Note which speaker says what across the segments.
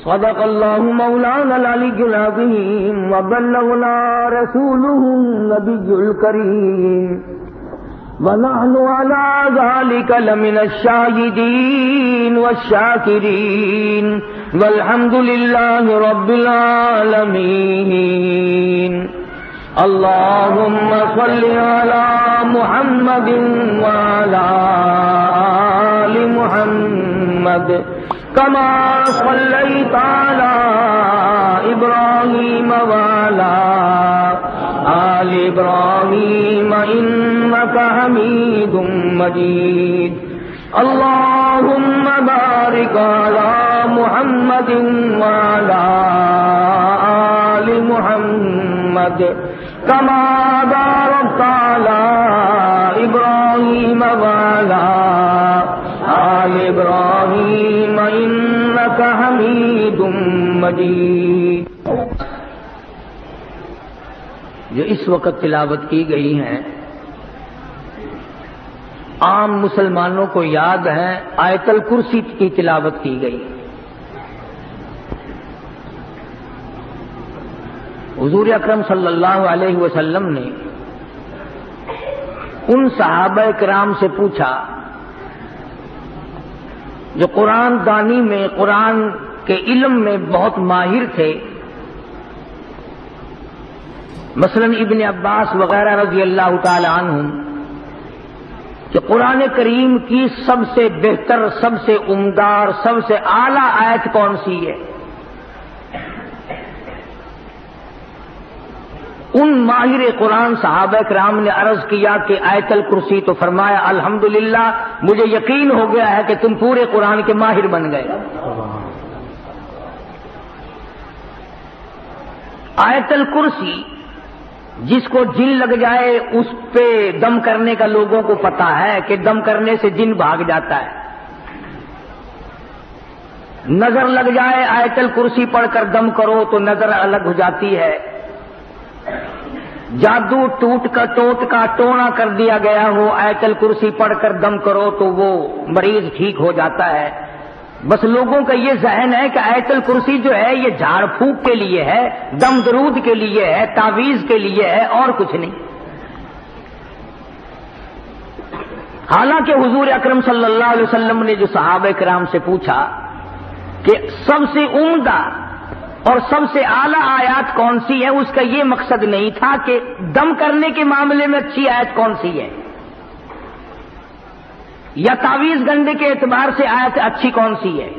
Speaker 1: صدق اللہ مولانا العلی العظیم وبلغنا رسوله النبی الکریم ونحن على ذلك لمن الشاهدين والشاكرين والحمد لله رب العالمين اللهم صل على محمد وعلى آل محمد كما صليت على إبراهيم وعلى آل إبراهيم إنك حميد مجيد اللهم بارك على محمد وعلى آل محمد كما باركت على إبراهيم وعلى آل إبراهيم إنك حميد مجيد. جو اس وقت تلاوت کی گئی ہیں عام مسلمانوں کو یاد ہے، آیت الکرسی کی تلاوت کی گئی. حضور اکرم صلی اللہ علیہ وسلم نے ان صحابہ کرام سے پوچھا جو قرآن دانی میں، قرآن کے علم میں بہت ماہر تھے، مثلا ابن عباس وغیرہ رضی اللہ تعالی عنہم، کہ قرآن کریم کی سب سے بہتر، سب سے عمدہ اور سب سے اعلیٰ آیت کون سی ہے؟ ان ماہر قرآن صحابہ کرام نے عرض کیا کہ آیت الکرسی، تو فرمایا الحمدللہ مجھے یقین ہو گیا ہے کہ تم پورے قرآن کے ماہر بن گئے. آیت الکرسی جس کو جن لگ جائے اس پہ دم کرنے کا لوگوں کو پتا ہے کہ دم کرنے سے جن بھاگ جاتا ہے. نظر لگ جائے آیت الکرسی پڑھ کر دم کرو تو نظر الگ ہو جاتی ہے. جادو ٹوٹ کا ٹونا کر دیا گیا ہو، آیت الکرسی پڑھ کر دم کرو تو وہ مریض ٹھیک ہو جاتا ہے. بس لوگوں کا یہ ذہن ہے کہ آیت الکرسی جو ہے یہ جھاڑ پھونک کے لیے ہے، دم درود کے لیے ہے، تعویذ کے لیے ہے، اور کچھ نہیں. حالانکہ حضور اکرم صلی اللہ علیہ وسلم نے جو صحابہ کرام سے پوچھا کہ سب سے عمدہ اور سب سے اعلیٰ آیات کون سی ہے، اس کا یہ مقصد نہیں تھا کہ دم کرنے کے معاملے میں اچھی آیت کون سی ہے یا تعویذ گنڈے کے اعتبار سے آیت اچھی کون سی ہے،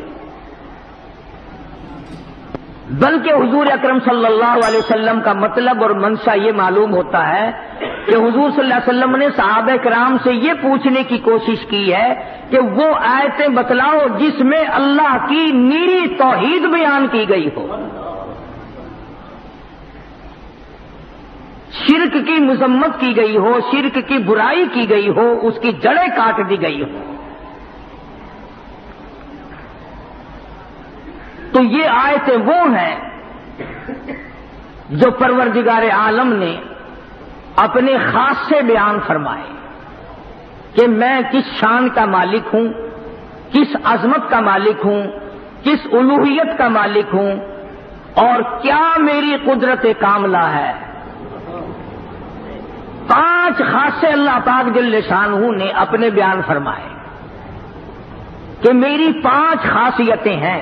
Speaker 1: بلکہ حضور اکرم صلی اللہ علیہ وسلم کا مطلب اور منشا یہ معلوم ہوتا ہے کہ حضور صلی اللہ علیہ وسلم نے صحابہ کرام سے یہ پوچھنے کی کوشش کی ہے کہ وہ آیتیں بتلاؤ جس میں اللہ کی نیری توحید بیان کی گئی ہو، شرک کی مذمت کی گئی ہو، شرک کی برائی کی گئی ہو، اس کی جڑیں کاٹ دی گئی ہو. تو یہ آیتیں وہ ہیں جو پروردگار عالم نے اپنے خاص سے بیان فرمائے کہ میں کس شان کا مالک ہوں، کس عظمت کا مالک ہوں، کس الوہیت کا مالک ہوں، اور کیا میری قدرت کاملہ ہے. 5 خاصے اللہ پاک جل شانہ نے اپنے بیان فرمائے کہ میری 5 خاصیتیں ہیں،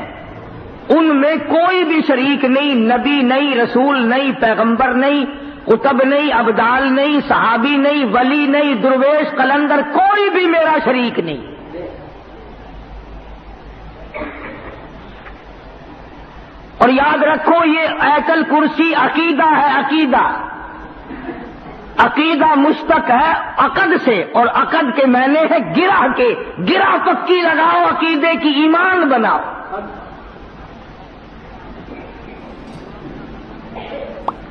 Speaker 1: ان میں کوئی بھی شریک نہیں، نبی نہیں، رسول نہیں، پیغمبر نہیں، قطب نہیں، ابدال نہیں، صحابی نہیں، ولی نہیں، درویش، قلندر، کوئی بھی میرا شریک نہیں. اور یاد رکھو یہ آیت الکرسی عقیدہ ہے، عقیدہ مشتق ہے عقد سے، اور عقد کے معنی ہے گرہ کے، گرہ پکی لگاؤ عقیدے کی، ایمان بناؤ.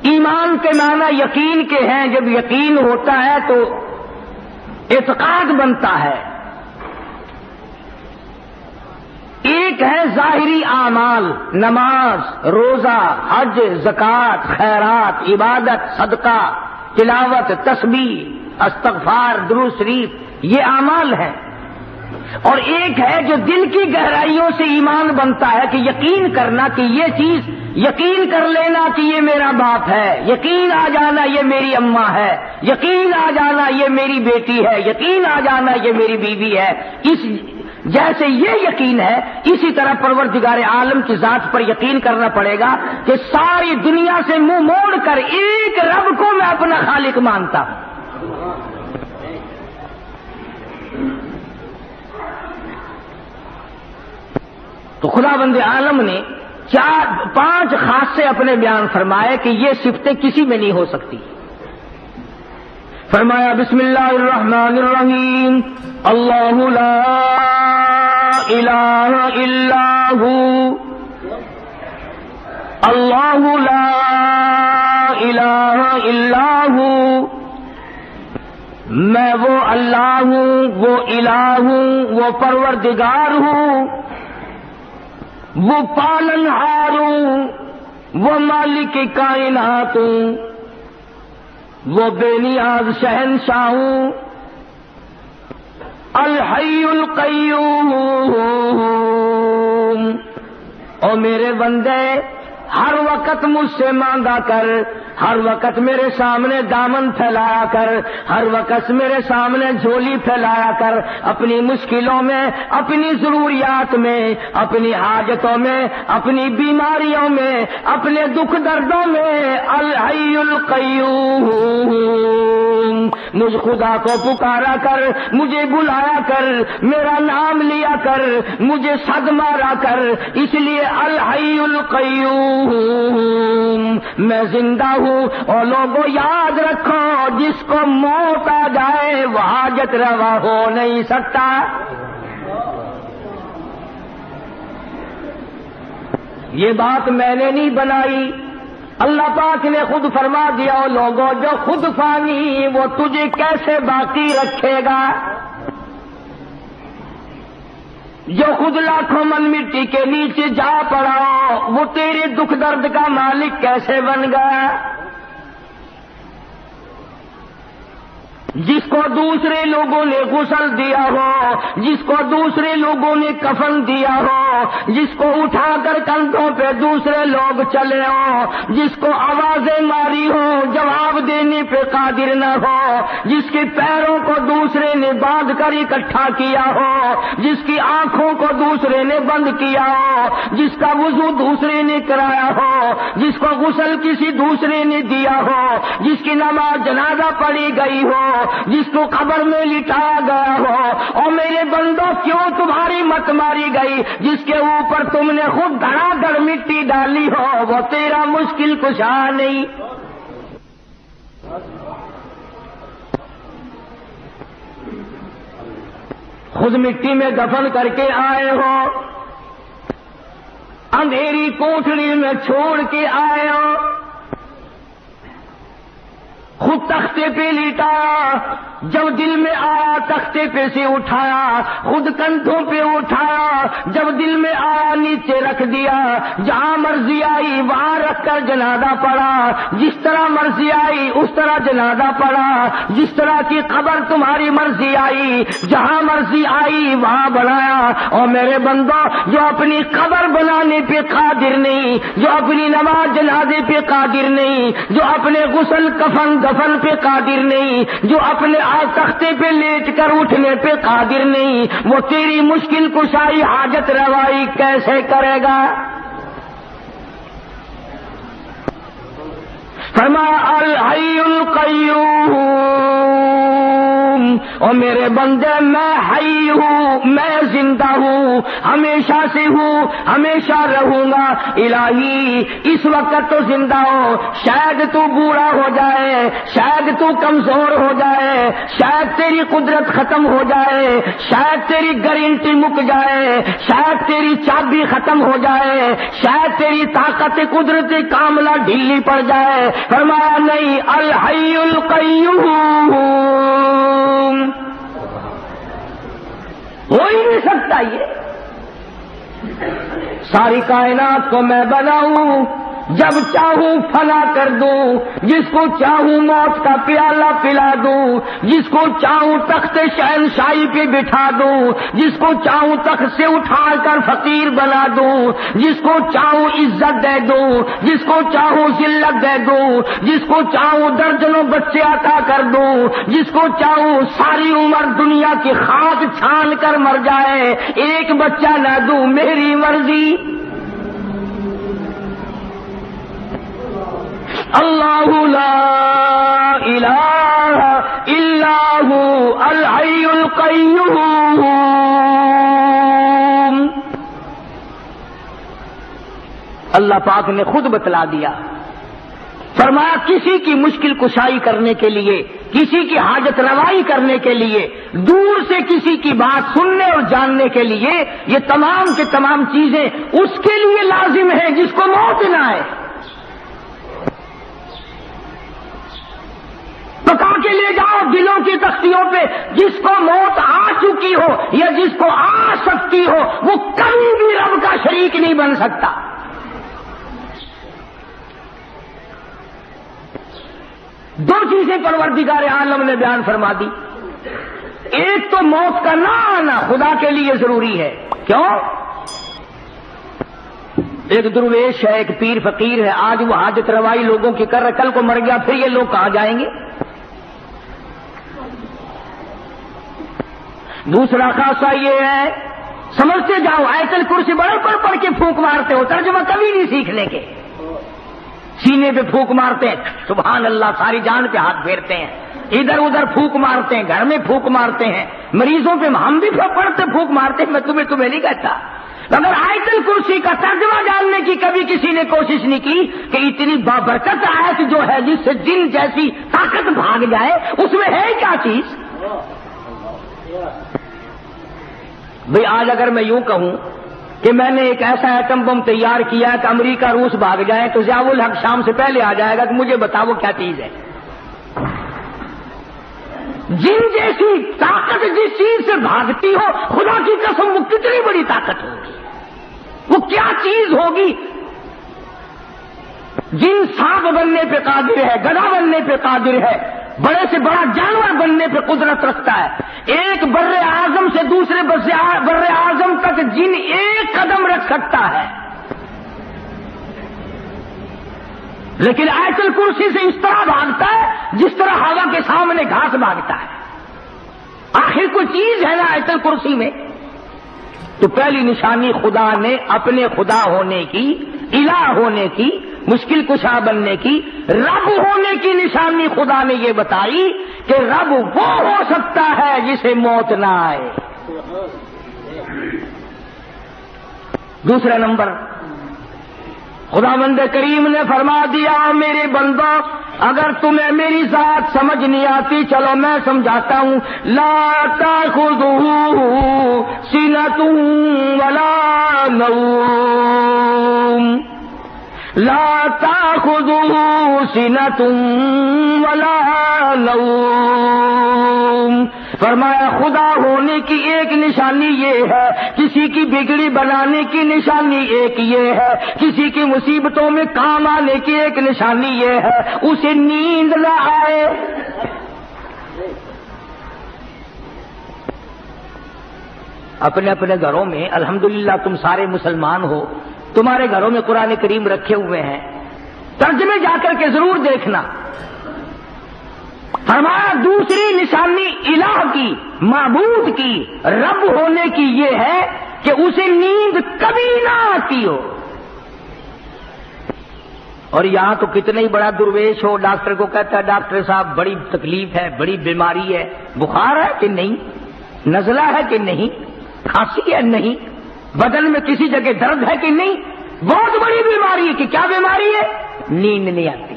Speaker 1: ایمان کے معنی یقین کے ہیں، جب یقین ہوتا ہے تو اعتقاد بنتا ہے. ایک ہے ظاہری اعمال، نماز، روزہ، حج، زکوٰۃ، خیرات، عبادت، صدقہ، تلاوت، تسبیح، استغفار، درود شریف، یہ اعمال ہیں. اور ایک ہے جو دل کی گہرائیوں سے ایمان بنتا ہے کہ یقین کرنا کہ یہ چیز، یقین کر لینا کہ یہ میرا باپ ہے، یقین آ جانا یہ میری اماں ہے، یقین آ جانا یہ میری بیٹی ہے، یقین آ جانا یہ میری بیوی ہے۔ اس جیسے یہ یقین ہے، اسی طرح پروردگار عالم کی ذات پر یقین کرنا پڑے گا کہ ساری دنیا سے منہ موڑ کر ایک رب کو میں اپنا خالق مانتا ہوں۔ تو خدا بند عالم نے 5 خاصے اپنے بیان فرمائے کہ یہ صفتیں کسی میں نہیں ہو سکتی۔ فرمایا بسم اللہ الرحمن الرحیم، اللہ لا الہ الا ہو، اللہ لا الہ الا ہو، میں وہ اللہ ہوں، وہ الہ ہوں، وہ پروردگار ہوں، وہ پالنہار ہوں، وہ مالک کائنات ہوں، وہ بے نیاز شہنشاہ ہوں، الحی القیوم۔ او میرے بندے، ہر وقت مجھ سے مانگا کر، ہر وقت میرے سامنے دامن پھیلایا کر، ہر وقت میرے سامنے جھولی پھیلایا کر، اپنی مشکلوں میں، اپنی ضروریات میں، اپنی حاجتوں میں، اپنی بیماریوں میں، اپنے دکھ دردوں میں۔ الحی القیوم، مجھ خدا کو پکارا کر، مجھے بلایا کر، میرا نام لیا کر، مجھے صد مارا کر، اس لیے الحی القیوم، میں زندہ ہوں۔ اور لوگوں یاد رکھو، جس کو موت آ جائے وہ حاجت روا ہو نہیں سکتا۔ یہ بات میں نے نہیں بنائی، اللہ پاک نے خود فرما دیا۔ اور لوگوں جو خود فانی وہ تجھے کیسے باقی رکھے گا؟ جو خود لاکھوں من مٹی کے نیچے جا پڑا وہ تیرے دکھ درد کا مالک کیسے بن گیا؟ جس کو دوسرے لوگوں نے غسل دیا ہو، جس کو دوسرے لوگوں نے کفن دیا ہو، جس کو اٹھا کر کندھوں پہ دوسرے لوگ چلے ہوں، جس کو آوازیں ماری ہو جواب دینے پہ قادر نہ ہو، جس کے پیروں کو دوسرے نے باندھ کر اکٹھا کیا ہو، جس کی آنکھوں کو دوسرے نے بند کیا ہو، جس کا وضو دوسرے نے کرایا ہو، جس کو غسل کسی دوسرے نے دیا ہو، جس کی نماز جنازہ پڑھی گئی ہو، جس کو قبر میں لٹایا گیا ہو۔ اور میرے بندوں، کیوں تمہاری مت ماری گئی؟ جس کے اوپر تم نے خود دھڑا دھڑ مٹی ڈالی ہو وہ تیرا مشکل کشا نہیں۔ خود مٹی میں دفن کر کے آئے ہو، اندھیری کوٹھڑی میں چھوڑ کے آئے ہو، خود تختے پہ لیٹایا، جب دل میں آیا تختے پہ سے اٹھایا، خود کندھوں پہ اٹھایا، جب دل میں آیا نیچے رکھ دیا، جہاں مرضی آئی وہاں رکھ کر جنازہ پڑا، جس طرح مرضی آئی اس طرح جنازہ پڑا، جس طرح کی قبر تمہاری مرضی آئی جہاں مرضی آئی وہاں بنایا۔ اور میرے بندوں، جو اپنی قبر بنانے پہ قادر نہیں، جو اپنی نماز جنازے پہ قادر نہیں، جو اپنے غسل کفن دفن پہ قادر نہیں، جو اپنے تختے پہ لیٹ کر اٹھنے پہ قادر نہیں، وہ تیری مشکل کشائی حاجت روائی کیسے کرے گا؟ فرمایا الحی القیوم، اور میرے بندے میں حی ہوں، میں زندہ ہوں، ہمیشہ سے ہوں، ہمیشہ رہوں گا۔ الہی اس وقت تو زندہ ہو، شاید تو بوڑھا ہو جائے، شاید تو کمزور ہو جائے، شاید تیری قدرت ختم ہو جائے، شاید تیری گارنٹی مک جائے، شاید تیری چابی ختم ہو جائے، شاید تیری طاقت قدرت کاملہ ڈھیلی پڑ جائے۔ فرمایا نہیں، الحی القیوم، ہو ہی نہیں سکتا یہ۔ ساری کائنات کو میں بناؤں، جب چاہوں فنا کر دوں، جس کو چاہوں موت کا پیالہ پلا دوں، جس کو چاہوں تخت شہنشاہی پہ بٹھا دوں، جس کو چاہوں تخت سے اٹھا کر فقیر بنا دوں، جس کو چاہوں عزت دے دوں، جس کو چاہوں ذلت دے دوں، جس کو چاہوں درجنوں بچے عطا کر دوں، جس کو چاہوں ساری عمر دنیا کی خاک چھان کر مر جائے، ایک بچہ نہ دوں، میری مرضی۔ اللہ لا الہ الا ہو الحی القیوم۔ اللہ پاک نے خود بتلا دیا، فرمایا کسی کی مشکل کشائی کرنے کے لیے، کسی کی حاجت روائی کرنے کے لیے، دور سے کسی کی بات سننے اور جاننے کے لیے، یہ تمام کے تمام چیزیں اس کے لیے لازم ہیں جس کو موت نہ آئے۔ پکا کے لے جاؤ دلوں کی تختیوں پہ، جس کو موت آ چکی ہو یا جس کو آ سکتی ہو وہ کبھی بھی رب کا شریک نہیں بن سکتا۔ دو چیزیں پروردگار عالم نے بیان فرما دی، ایک تو موت کا نہ آنا خدا کے لیے ضروری ہے۔ کیوں؟ ایک درویش ہے، ایک پیر فقیر ہے، آج وہ حاجت روائی لوگوں کی کر رہا، کل کو مر گیا، پھر یہ لوگ کہاں جائیں گے؟ دوسرا خاصہ یہ ہے، سمجھتے جاؤ آیت الکرسی بڑے پڑھ کے پھونک مارتے ہو، ترجمہ کبھی نہیں سیکھنے کے، سینے پہ پھونک مارتے ہیں، سبحان اللہ، ساری جان پہ ہاتھ پھیرتے ہیں، ادھر ادھر پھونک مارتے ہیں، گھر میں پھونک مارتے ہیں، مریضوں پہ ہم بھی پڑھتے پھونک مارتے ہیں، میں تمہیں نہیں کہتا، اگر آیت الکرسی کا ترجمہ جاننے کی کبھی کسی نے کوشش نہیں کی کہ اتنی بابرکت آیت جو ہے جس سے جن جیسی طاقت بھاگ جائے، اس میں ہے کیا چیز؟ بھئی آج اگر میں یوں کہوں کہ میں نے ایک ایسا ایٹم بم تیار کیا کہ امریکہ روس بھاگ جائے تو ضیاء الحق شام سے پہلے آ جائے گا کہ مجھے بتاؤ کیا چیز ہے؟ جن جیسی طاقت جس چیز سے بھاگتی ہو، خدا کی قسم وہ کتنی بڑی طاقت ہوگی، وہ کیا چیز ہوگی؟ جن سانپ بننے پہ قادر ہے، گدھا بننے پہ قادر ہے، بڑے سے بڑا جانور بننے پہ قدرت رکھتا ہے، ایک بر اعظم سے دوسرے بر اعظم تک جن ایک قدم رکھ سکتا ہے، لیکن آیت الکرسی سے اس طرح بھاگتا ہے جس طرح ہوا کے سامنے گھاس بھاگتا ہے۔ آخر کوئی چیز ہے نا آیت الکرسی میں؟ تو پہلی نشانی خدا نے اپنے خدا ہونے کی، الہ ہونے کی، مشکل کشا بننے کی، رب ہونے کی نشانی خدا نے یہ بتائی کہ رب وہ ہو سکتا ہے جسے موت نہ آئے۔ دوسرا نمبر، خداوند کریم نے فرما دیا میرے بندو اگر تمہیں میری ذات سمجھ نہیں آتی چلو میں سمجھاتا ہوں، لا تاخذہ سنۃ ولا نوم، لا تاخذہ سنۃ ولا نوم۔ فرمایا خدا ہونے کی ایک نشانی یہ ہے، کسی کی بگڑی بنانے کی نشانی ایک یہ ہے، کسی کی مصیبتوں میں کام آنے کی ایک نشانی یہ ہے اسے نیند نہ آئے۔ اپنے اپنے گھروں میں الحمدللہ تم سارے مسلمان ہو، تمہارے گھروں میں قرآن کریم رکھے ہوئے ہیں، ترجمے جا کر کے ضرور دیکھنا۔ فرمایا دوسری نشانی الہ کی، معبود کی، رب ہونے کی یہ ہے کہ اسے نیند کبھی نہ آتی ہو۔ اور یہاں تو کتنا ہی بڑا درویش ہو، ڈاکٹر کو کہتا ہے ڈاکٹر صاحب بڑی تکلیف ہے، بڑی بیماری ہے، بخار ہے کہ نہیں، نزلہ ہے کہ نہیں، کھانسی ہے نہیں، بدن میں کسی جگہ درد ہے کہ نہیں، بہت بڑی بیماری ہے کہ کیا بیماری ہے؟ نیند نہیں آتی۔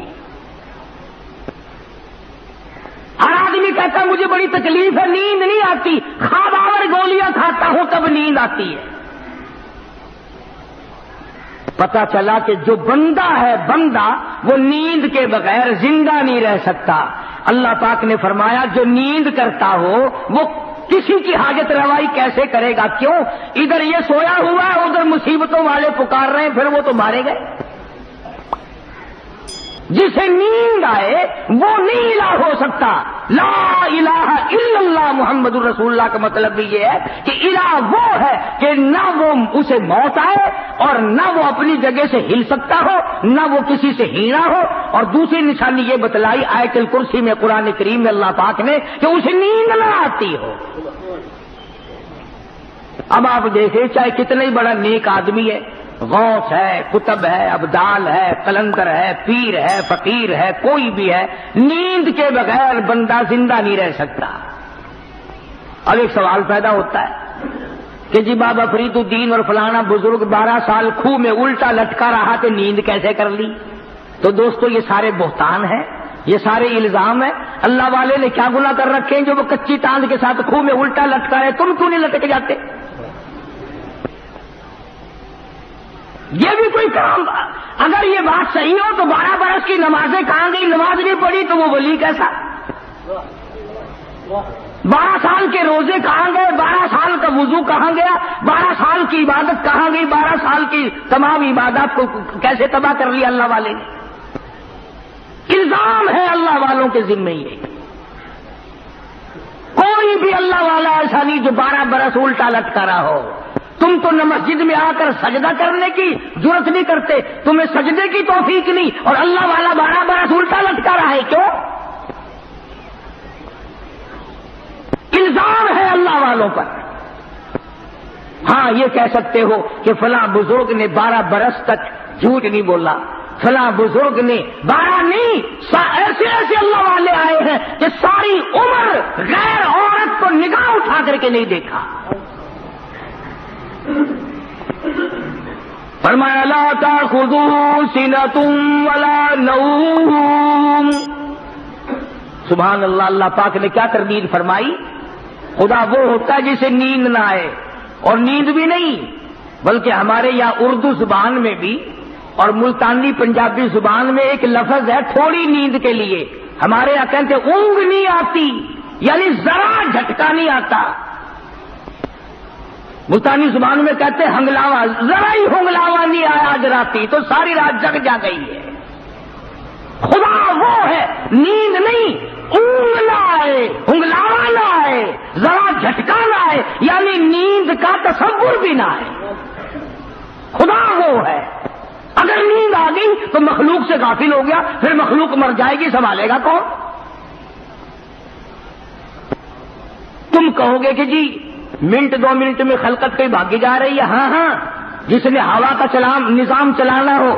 Speaker 1: ہر آدمی کہتا ہے مجھے بڑی تکلیف ہے، نیند نہیں آتی، خواب آور گولیاں کھاتا ہوں تب نیند آتی ہے۔ پتا چلا کہ جو بندہ ہے بندہ وہ نیند کے بغیر زندہ نہیں رہ سکتا۔ اللہ پاک نے فرمایا جو نیند کرتا ہو وہ کسی کی حاجت روائی کیسے کرے گا؟ کیوں؟ ادھر یہ سویا ہوا ہے، ادھر مصیبتوں والے پکار رہے ہیں، پھر وہ تو مارے گئے۔ جسے نیند آئے وہ نہیں الہ ہو سکتا. لا الہ الا اللہ محمد الرسول اللہ کا مطلب بھی یہ ہے کہ الہ وہ ہے کہ نہ وہ اسے موت آئے اور نہ وہ اپنی جگہ سے ہل سکتا ہو, نہ وہ کسی سے ہینا ہو. اور دوسری نشانی یہ بتلائی آیت الکرسی میں قرآن کریم میں اللہ پاک نے کہ اسے نیند نہ آتی ہو. اب آپ دیکھیں چاہے کتنا ہی بڑا نیک آدمی ہے, غوث ہے, قطب ہے, ابدال ہے, قلندر ہے, پیر ہے, فقیر ہے, کوئی بھی ہے, نیند کے بغیر بندہ زندہ نہیں رہ سکتا. اب ایک سوال پیدا ہوتا ہے کہ جی بابا فرید الدین اور فلانا بزرگ 12 سال کھوہ میں الٹا لٹکا رہا تو نیند کیسے کر لی؟ تو دوستو یہ سارے بہتان ہیں, یہ سارے الزام ہیں. اللہ والے نے کیا گناہ کر رکھے ہیں جو وہ کچی تاند کے ساتھ کھوہ میں الٹا لٹکا رہے؟ تم کیوں نہیں لٹک جاتے؟ یہ بھی کوئی کام. اگر یہ بات صحیح ہو تو 12 برس کی نمازیں کہاں گئی؟ نماز نہیں پڑھی تو وہ ولی کیسا؟ 12 سال کے روزے کہاں گئے؟ 12 سال کا وضو کہاں گیا؟ 12 سال کی عبادت کہاں گئی؟ 12 سال کی تمام عبادات کو کیسے تباہ کر لیا اللہ والے نے؟ الزام ہے اللہ والوں کے ذمے. یہ کوئی بھی اللہ والا ایسا نہیں جو 12 برس الٹا لٹکا رہا ہو. تم تو نہ مسجد میں آ کر سجدہ کرنے کی ضرورت نہیں کرتے, تمہیں سجدے کی توفیق نہیں, اور اللہ والا 12 برس الٹا لٹکا رہا ہے. کیوں؟ الزام ہے اللہ والوں پر. ہاں یہ کہہ سکتے ہو کہ فلاں بزرگ نے 12 برس تک جھوٹ نہیں بولا, فلاں بزرگ نے 12 نہیں, ایسے ایسے اللہ والے آئے ہیں کہ ساری عمر غیر عورت کو نگاہ اٹھا کر کے نہیں دیکھا. فرمایا لا تأخذوا سنة ولا نوم. سبحان اللہ. اللہ پاک نے کیا تردید فرمائی؟ خدا وہ ہوتا ہے جسے نیند نہ آئے, اور نیند بھی نہیں بلکہ ہمارے یہاں اردو زبان میں بھی اور ملتانی پنجابی زبان میں ایک لفظ ہے تھوڑی نیند کے لیے. ہمارے یہاں کہتے اونگ نہیں آتی, یعنی ذرا جھٹکا نہیں آتا. ملتانی زبان میں کہتے ہنگلاوا, ذرا ہی ہنگلاوا نہیں آیا آج راتی تو ساری رات جگ جا گئی ہے. خدا وہ ہے, نیند نہیں, اونگ نہ آئے, ہنگلاوا نہ آئے, ذرا جھٹکا نہ آئے, یعنی نیند کا تصور بھی نہ آئے. خدا وہ ہے. اگر نیند آ گئی تو مخلوق سے غافل ہو گیا, پھر مخلوق مر جائے گی, سنبھالے گا کون؟ تم کہو گے کہ جی منٹ 2 منٹ میں خلقت کہیں بھاگی جا رہی ہے. ہاں ہاں, جس نے ہوا کا نظام چلانا ہو,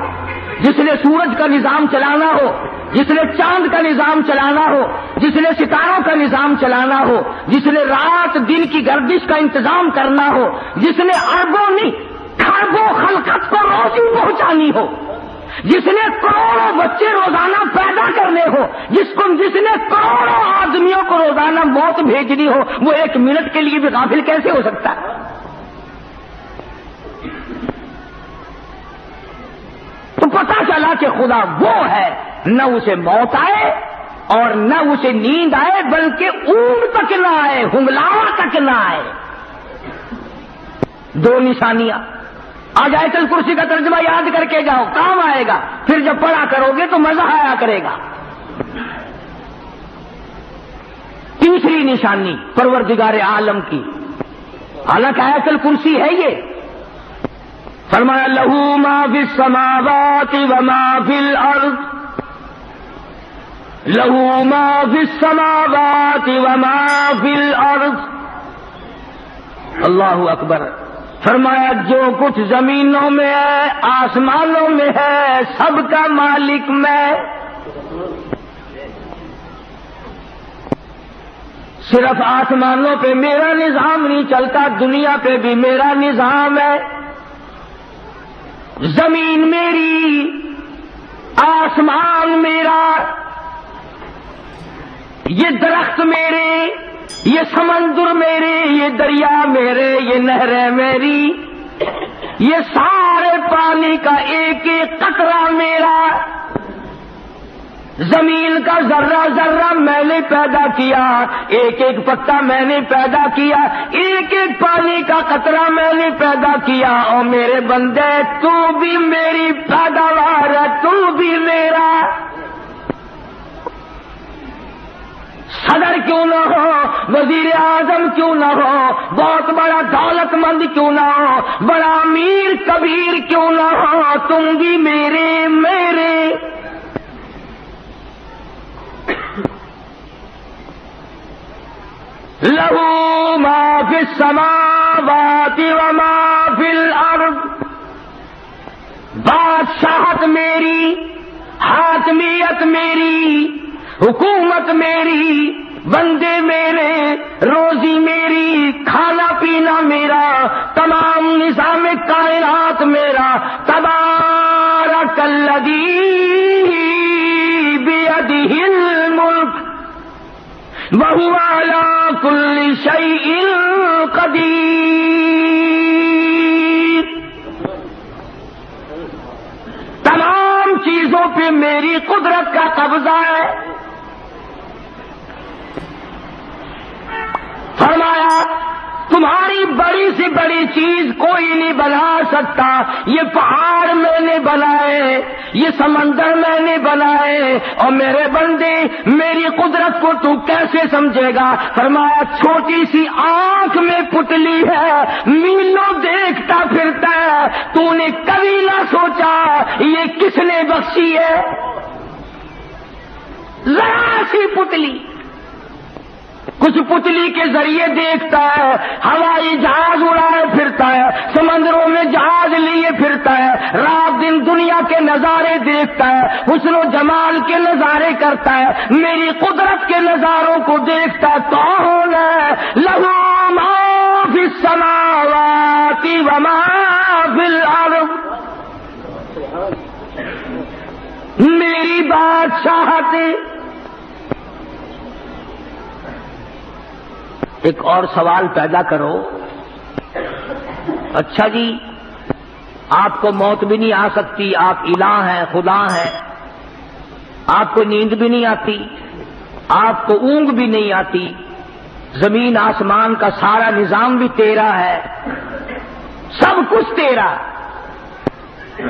Speaker 1: جس نے سورج کا نظام چلانا ہو, جس نے چاند کا نظام چلانا ہو, جس نے ستاروں کا نظام چلانا ہو, جس نے رات دن کی گردش کا انتظام کرنا ہو, جس نے اربوں نہیں کھربوں خلقت کو روزی پہنچانی ہو, جس نے کروڑوں بچے روزانہ پیدا کرنے ہو, جس نے کروڑوں آدمیوں کو روزانہ موت بھیجنی ہو, وہ 1 منٹ کے لیے بھی غافل کیسے ہو سکتا ہے؟ تو پتہ چلا کہ خدا وہ ہے, نہ اسے موت آئے اور نہ اسے نیند آئے, بلکہ اونگ تک نہ آئے, ہنگلاوا تک نہ آئے. 2 نشانیاں. آج آیت الکرسی کا ترجمہ یاد کر کے جاؤ, کام آئے گا. پھر جب پڑھا کرو گے تو مزہ آیا کرے گا. تیسری نشانی پروردگار عالم کی, حالانکہ آیت الکرسی ہے یہ. فرمایا لہو ما فی السماوات وما فی الارض, لہو ما فی السماوات وما فی الارض. اللہ اکبر. فرمایا جو کچھ زمینوں میں ہے, آسمانوں میں ہے, سب کا مالک میں. صرف آسمانوں پہ میرا نظام نہیں چلتا, دنیا پہ بھی میرا نظام ہے. زمین میری, آسمان میرا, یہ درخت میرے, یہ سمندر میرے, یہ دریا میرے, یہ نہریں میری, یہ سارے پانی کا ایک ایک قطرہ میرا. زمین کا ذرہ ذرہ میں نے پیدا کیا, ایک ایک پتا میں نے پیدا کیا, ایک ایک پانی کا قطرہ میں نے پیدا کیا. اور میرے بندے تو بھی میری پیداوار ہے, تو بھی میرا. صدر کیوں نہ ہو، وزیر اعظم کیوں نہ ہو، بہت بڑا دولت مند کیوں نہ ہو، بڑا امیر کبیر کیوں نہ ہو، تم بھی میرے لہو ما فی السماوات وما فی الارض، بادشاہت میری، حاکمیت میری، حکومت میری، بندے میرے، روزی میری، کھانا پینا میرا، تمام نظام کائنات میرا۔ تبارک الذی بیدہ الملک وہو علی کل شیء قدیر۔ تمام چیزوں پہ میری قدرت کا قبضہ ہے۔ فرمایا تمہاری بڑی سے بڑی چیز کوئی نہیں بنا سکتا، یہ پہاڑ میں نے بنائے، یہ سمندر میں نے بنائے، اور میرے بندے میری قدرت کو تو کیسے سمجھے گا؟ فرمایا چھوٹی سی آنکھ میں پتلی ہے، میلوں دیکھتا پھرتا ہے، تو نے کبھی نہ سوچا یہ کس نے بخشی ہے؟ ذرا سی پتلی، کچھ پتلی کے ذریعے دیکھتا ہے، ہوائی جہاز اڑائے پھرتا ہے، سمندروں میں جہاز لیے پھرتا ہے، رات دن دنیا کے نظارے دیکھتا ہے، حسن و جمال کے نظارے کرتا ہے، میری قدرت کے نظاروں کو دیکھتا ہے۔ کون ہے؟ لہو ما فی السماوات وما فی الارض، میری بادشاہت۔ ایک اور سوال پیدا کرو، اچھا جی آپ کو موت بھی نہیں آ سکتی، آپ الہ ہیں، خدا ہیں، آپ کو نیند بھی نہیں آتی، آپ کو اونگ بھی نہیں آتی، زمین آسمان کا سارا نظام بھی تیرا ہے، سب کچھ تیرا،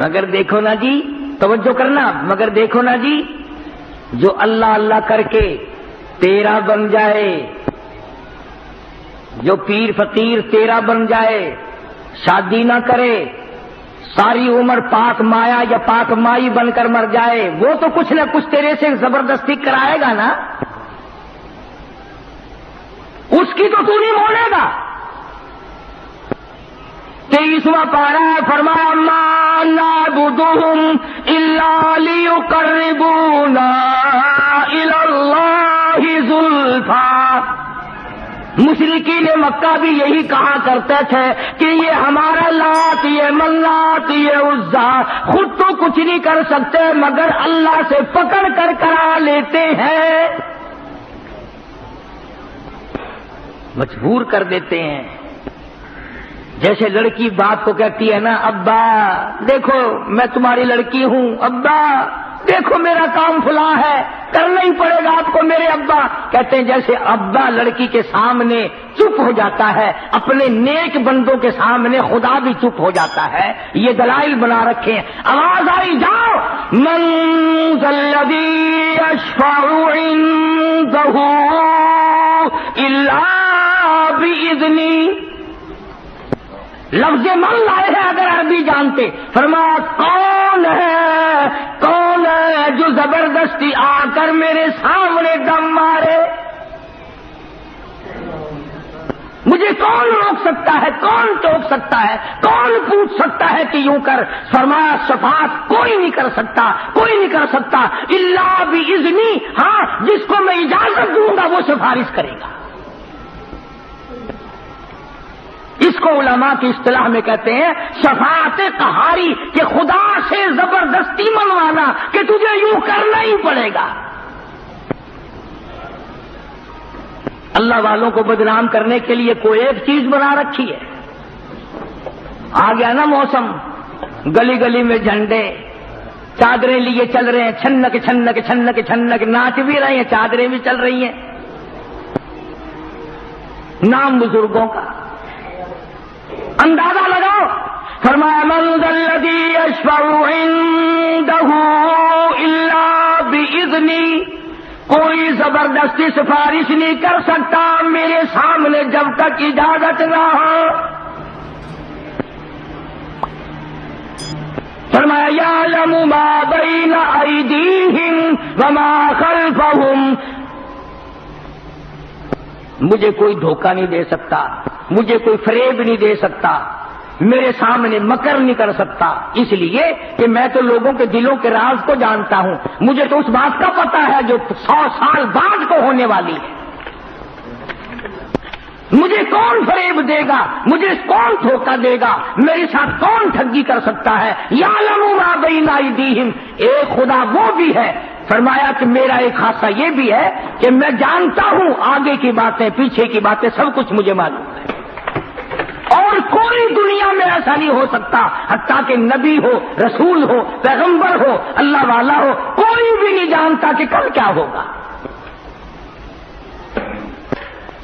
Speaker 1: مگر دیکھو نا جی، توجہ کرنا، مگر دیکھو نا جی، جو اللہ اللہ کر کے تیرا بن جائے، جو پیر فقیر تیرا بن جائے، شادی نہ کرے، ساری عمر پاک مایا یا پاک مائی بن کر مر جائے، وہ تو کچھ نہ کچھ تیرے سے زبردستی کرائے گا نا، اس کی تو نہیں موڑے گا۔ 23واں پارہ ہے، فرمایا ما نعبدہم الا لیقربونا الی اللہ زلفیٰ۔ مشرکین مکہ بھی یہی کہا کرتے تھے کہ یہ ہمارا لات، یہ منات، یہ عزا خود تو کچھ نہیں کر سکتے مگر اللہ سے پکڑ کر کرا لیتے ہیں، مجبور کر دیتے ہیں۔ جیسے لڑکی باپ کو کہتی ہے نا، ابا دیکھو میں تمہاری لڑکی ہوں، ابا دیکھو میرا کام فلاں ہے، کرنا ہی پڑے گا آپ کو میرے ابا۔ کہتے ہیں جیسے ابا لڑکی کے سامنے چپ ہو جاتا ہے، اپنے نیک بندوں کے سامنے خدا بھی چپ ہو جاتا ہے۔ یہ دلائل بنا رکھے ہیں۔ آواز آئی جاؤ، من ذا الذی یشفع عنده الا باذنہ۔ لفظ من لائے ہیں اگر عربی جانتے، فرمایا کون ہے جو زبردستی آ کر میرے سامنے دم مارے؟ مجھے کون روک سکتا ہے، کون ٹوک سکتا ہے، کون پوچھ سکتا ہے کہ یوں کر؟ فرمایا شفاعت کوئی نہیں کر سکتا، کوئی نہیں کر سکتا الا باذنی، ہاں جس کو میں اجازت دوں گا وہ سفارش کرے گا۔ اس کو علماء کی اصطلاح میں کہتے ہیں شفاعت قہاری، کہ خدا سے زبردستی منوانا کہ تجھے یوں کرنا ہی پڑے گا۔ اللہ والوں کو بدنام کرنے کے لیے کوئی ایک چیز بنا رکھی ہے۔ آ گیا نا موسم، گلی گلی میں جھنڈے، چادریں لیے چل رہے ہیں، چھنک چھنک چھنک چھنک، ناچ بھی رہے ہیں، چادریں بھی چل رہی ہیں، نام بزرگوں کا اندازہ لگاؤ۔ فرمایا من ذا الذی یشفع عنده الا باذنہ، کوئی زبردستی سفارش نہیں کر سکتا میرے سامنے جب تک اجازت نہ ہو۔ فرمایا یعلم ما بین ایدیہم وما خلفہم، مجھے کوئی دھوکہ نہیں دے سکتا، مجھے کوئی فریب نہیں دے سکتا، میرے سامنے مکر نہیں کر سکتا، اس لیے کہ میں تو لوگوں کے دلوں کے راز کو جانتا ہوں، مجھے تو اس بات کا پتا ہے جو 100 سال بعد کو ہونے والی ہے۔ مجھے کون فریب دے گا، مجھے کون دھوکہ دے گا، میرے ساتھ کون ٹھگی کر سکتا ہے۔ یعلم ما بین ایدیہم، ایک خدا وہ بھی ہے، فرمایا کہ میرا ایک خاصہ یہ بھی ہے کہ میں جانتا ہوں آگے کی باتیں پیچھے کی باتیں سب کچھ مجھے معلوم ہے، اور کوئی دنیا میں ایسا نہیں ہو سکتا، حتیٰ کہ نبی ہو، رسول ہو، پیغمبر ہو، اللہ والا ہو، کوئی بھی نہیں جانتا کہ کل کیا ہوگا۔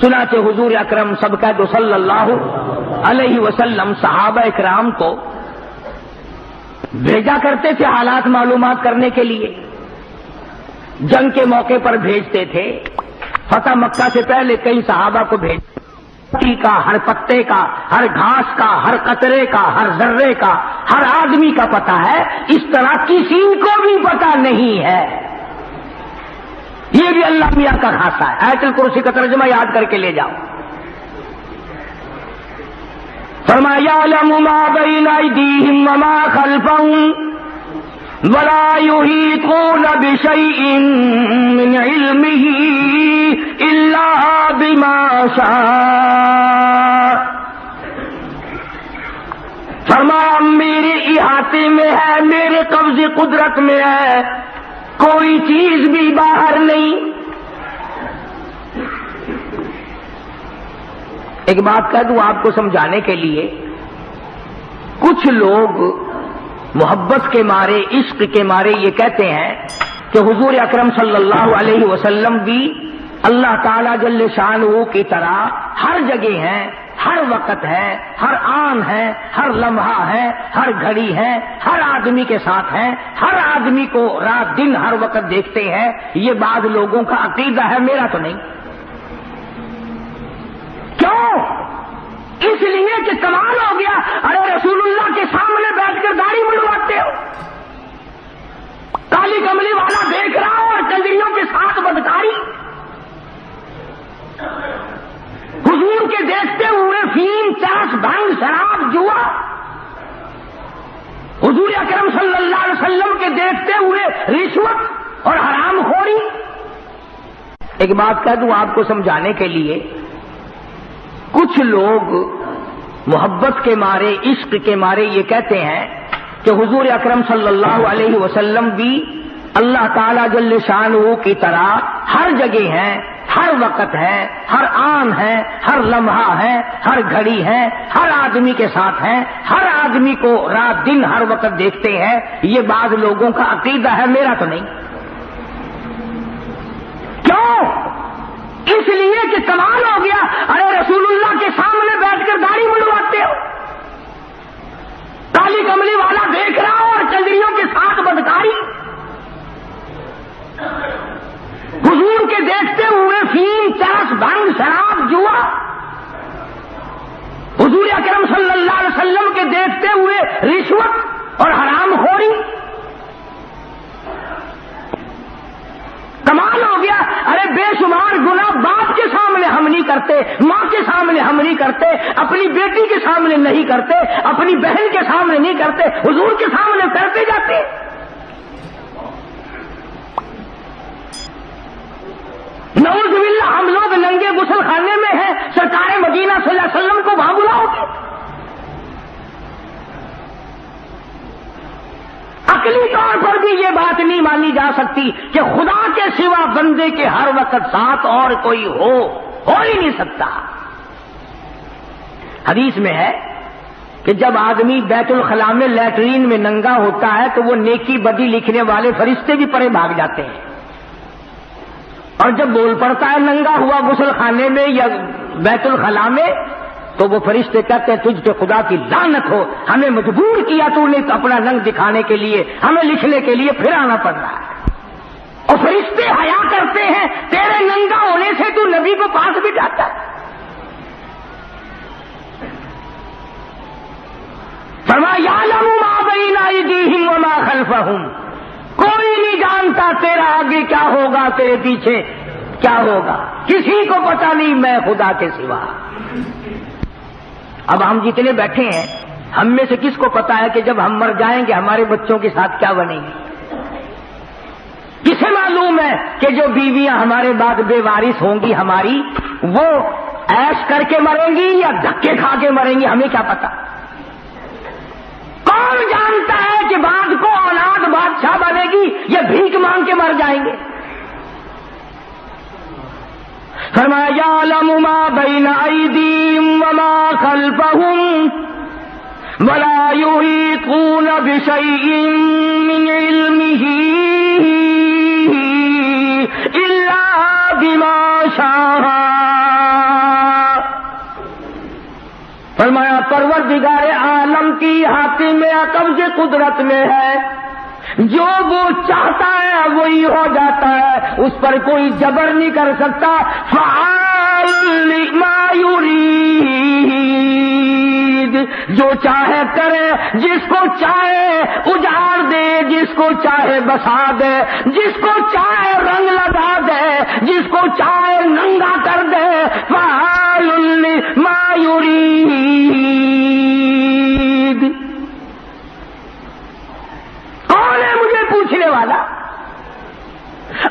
Speaker 1: چنانچہ حضور اکرم سب کا تو صلی اللہ علیہ وسلم صحابہ اکرام کو بھیجا کرتے تھے حالات معلومات کرنے کے لیے، جنگ کے موقع پر بھیجتے تھے۔ فتح مکہ سے پہلے کئی صحابہ کو بھیج کا، ہر پتے کا، ہر گھاس کا، ہر قطرے کا، ہر ذرے کا، ہر آدمی کا پتہ ہے، اس طرح کسی کو بھی پتہ نہیں ہے۔ یہ بھی اللہ میاں کا خاصہ ہے۔ آیت الکرسی کا ترجمہ یاد کر کے لے جاؤ۔ فرمایا یعلم ما بین ایدیہم وما خلفہم ولا یحیطون بشیء من علمہ الا بما شاء، فرمایا میرے احاطے میں ہے، میرے قبض قدرت میں ہے، کوئی چیز بھی باہر نہیں۔ ایک بات کہہ دوں آپ کو سمجھانے کے لیے، کچھ لوگ محبت کے مارے، عشق کے مارے یہ کہتے ہیں کہ حضور اکرم صلی اللہ علیہ وسلم بھی اللہ تعالی جل شانہ کی طرح ہر جگہ ہیں، ہر وقت ہے، ہر آن ہے، ہر لمحہ ہے، ہر گھڑی ہے، ہر آدمی کے ساتھ ہیں، ہر آدمی کو رات دن ہر وقت دیکھتے ہیں۔ یہ بعض لوگوں کا عقیدہ ہے، میرا تو نہیں۔ کیوں؟ اس لیے کہ کمال ہو گیا، ارے رسول اللہ کے سامنے بیٹھ کر داڑھی منڈواتے ہو، کالی کملی والا دیکھ رہا ہو اور کنجریوں کے ساتھ بدکاری، حضور کے دیکھتے ہوئے فیم، چرس، بھنگ، شراب، جوا، حضور اکرم صلی اللہ علیہ وسلم کے دیکھتے ہوئے رشوت اور حرام خوری۔ ایک بات کہہ دوں آپ کو سمجھانے کے لیے، کچھ لوگ محبت کے مارے، عشق کے مارے یہ کہتے ہیں کہ حضور اکرم صلی اللہ علیہ وسلم بھی اللہ تعالی جل شانہ کی طرح ہر جگہ ہیں، ہر وقت ہے، ہر آن ہے، ہر لمحہ ہے، ہر گھڑی ہے، ہر آدمی کے ساتھ ہیں، ہر آدمی کو رات دن ہر وقت دیکھتے ہیں۔ یہ بعض لوگوں کا عقیدہ ہے، میرا تو نہیں۔ کیوں؟ اس لیے کہ کمال ہو گیا، ارے رسول اللہ کے سامنے بیٹھ کر داڑھی منڈواتے ہو، کالی کملی والا دیکھ رہا ہو اور کنجریوں کے ساتھ بدکاری، حضور کے دیکھتے ہوئے فیم، چرس، بھنگ، شراب، جوا، حضور اکرم صلی اللہ علیہ وسلم کے دیکھتے ہوئے رشوت اور حرام خوری۔ کمال ہو گیا، ارے بے شمار گناہ باپ کے سامنے ہم نہیں کرتے، ماں کے سامنے ہم نہیں کرتے، اپنی بیٹی کے سامنے نہیں کرتے، اپنی بہن کے سامنے نہیں کرتے، حضور کے سامنے کرتے جاتے۔ نعوذ باللہ ہم لوگ ننگے غسل خانے میں ہیں، سرکار مدینہ صلی اللہ علیہ وسلم کو وہاں بلاؤ گے؟ عقلی طور پر بھی یہ بات نہیں مانی جا سکتی کہ خدا کے سوا بندے کے ہر وقت ساتھ اور کوئی ہو ہی نہیں سکتا۔ حدیث میں ہے کہ جب آدمی بیت الخلاء میں لیٹرین میں ننگا ہوتا ہے تو وہ نیکی بدی لکھنے والے فرشتے بھی پرے بھاگ جاتے ہیں، اور جب بول پڑتا ہے ننگا ہوا غسل خانے میں یا بیت الخلاء میں تو وہ فرشتے کہتے ہیں تجھ پہ خدا کی لعنت ہو، ہمیں مجبور کیا تو نے اپنا ننگ دکھانے کے لیے، ہمیں لکھنے کے لیے پھر آنا پڑ رہا ہے۔ اور فرشتے حیا کرتے ہیں، تیرے ننگا ہونے سے تو نبی کو پاس بٹھاتا ہے۔ فرمایا یعلم ما بین ایدیہم وما خلفہم، کوئی نہیں جانتا تیرا آگے کیا ہوگا، تیرے پیچھے کیا ہوگا، کسی کو پتہ نہیں میں خدا کے سوا۔ اب ہم جتنے بیٹھے ہیں، ہم میں سے کس کو پتا ہے کہ جب ہم مر جائیں گے ہمارے بچوں کے ساتھ کیا بنے گی؟ کسے معلوم ہے کہ جو بیویاں ہمارے بعد بے وارث ہوں گی ہماری، وہ عیش کر کے مریں گی یا دھکے کھا کے مریں گی؟ ہمیں کیا پتا؟ کون جانتا ہے کہ بعد کو اولاد بادشاہ بنے گی یا بھیک مانگ کے مر جائیں گے؟ فرمایا یعلم ما بین ایدیہم وما خلفہم ولا یحیطون بشیء من علمہ الا بما شاء۔ فرمایا پروردگار عالم کی ہاتھ میں قبض قدرت میں ہے، جو وہ چاہتا ہے وہی ہو جاتا ہے، اس پر کوئی جبر نہیں کر سکتا۔ فعال لما یرید، جو چاہے کرے، جس کو چاہے اجاڑ دے، جس کو چاہے بسا دے، جس کو چاہے رنگ لگا دے، جس کو چاہے ننگا کر دے۔ فعال لما یرید، کون ہے مجھے پوچھنے والا؟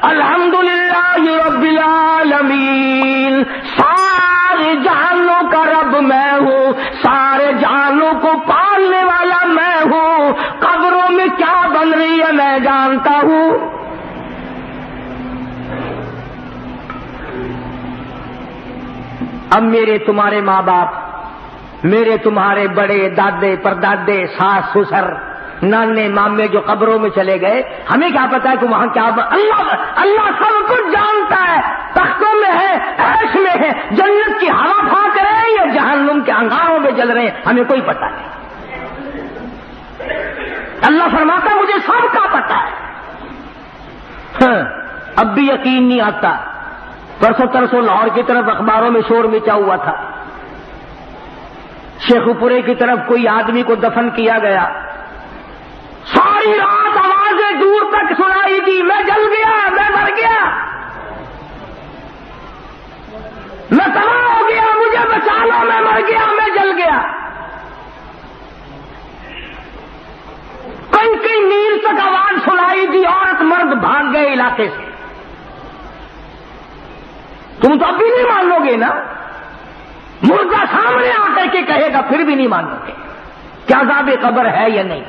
Speaker 1: الحمدللہ رب العالمین، سارے جہانوں کا رب میں ہوں، سارے جہانوں کو پالنے والا میں ہوں، قبروں میں کیا بن رہی ہے میں جانتا ہوں۔ اب میرے تمہارے ماں باپ، میرے تمہارے بڑے دادے پردادے، ساس سسر، نانے مامے جو قبروں میں چلے گئے، ہمیں کیا پتا ہے کہ وہاں کیا اللہ سب کچھ جانتا ہے۔ تختوں میں ہے، عیش میں ہے، جنت کی ہوا پھونک رہے ہیں یا جہنم کے انگاروں میں جل رہے ہیں، ہمیں کوئی پتا نہیں۔ اللہ فرماتا مجھے سب کا پتا ہے۔ اب بھی یقین نہیں آتا۔ پرسوں ترسوں لاہور کی طرف اخباروں میں شور مچا ہوا تھا، شیخو پورے کی طرف کوئی آدمی کو دفن کیا گیا، ساری رات آوازیں دور تک سنائی دی، میں جل گیا، میں مر گیا، میں تباہ ہو گیا، مجھے بچا لو، میں مر گیا، میں جل گیا۔ کئی میل تک آواز سنائی دی، عورت مرد بھاگ گئے علاقے سے۔ تم تو اب بھی نہیں مان لو گے نا، مردہ سامنے آ کر کے کہے گا پھر بھی نہیں مانو گے کیا عذاب قبر ہے یا نہیں؟